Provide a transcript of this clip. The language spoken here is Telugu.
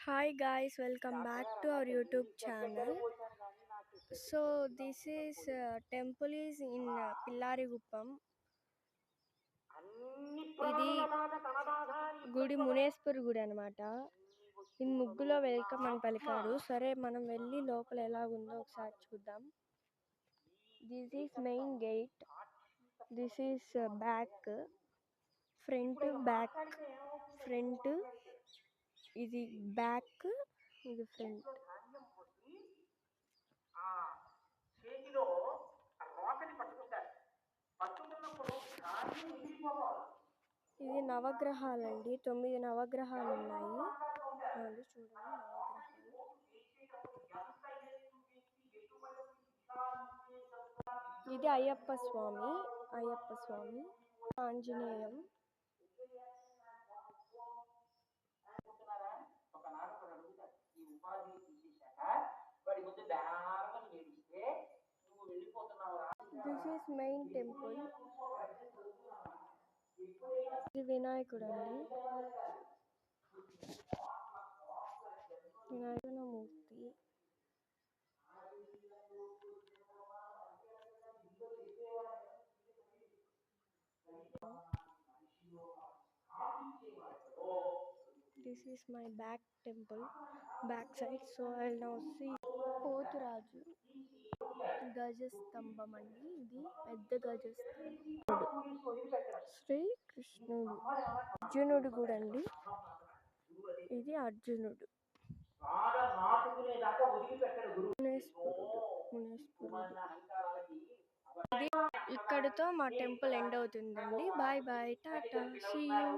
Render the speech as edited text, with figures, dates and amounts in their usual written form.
Hi guys, welcome back to our YouTube channel. So this is temple is in Pillariguppam. ఇది గుడి మునేశ్వర్ గుడి అనమాట. ఈ ముగ్గులో వెల్కమ్ అని పలికారు. సరే మనం వెళ్ళి లోపల ఎలా ఉందో ఒకసారి చూద్దాం. This is main gate. This is back, front, back, front, ఇది బ్యాక్, ఇది ఫ్రంట్. చేతిలో రోకని పట్టుకుంటారు. పట్టుకున్నప్పుడు ఇది నవగ్రహాలండి. 9 నవగ్రహాలు ఉన్నాయి. చూడండి నవగ్రహాలు. ఇది Ayyappa Swami, Anjaneyam. This is main temple. ఇది వినాయకుడు అండి, వినాయకుడు మూర్తి. This is my back temple, back side. So I'll now see Poturaju గజస్తంభం అండి. ఇది పెద్ద గజస్తంభం. శ్రీకృష్ణుడు, అర్జునుడు కూడా అండి. ఇది అర్జునుడు. ఇక్కడితో మా టెంపుల్ ఎండ్ అవుతుందండి. Bye bye, tata, see you.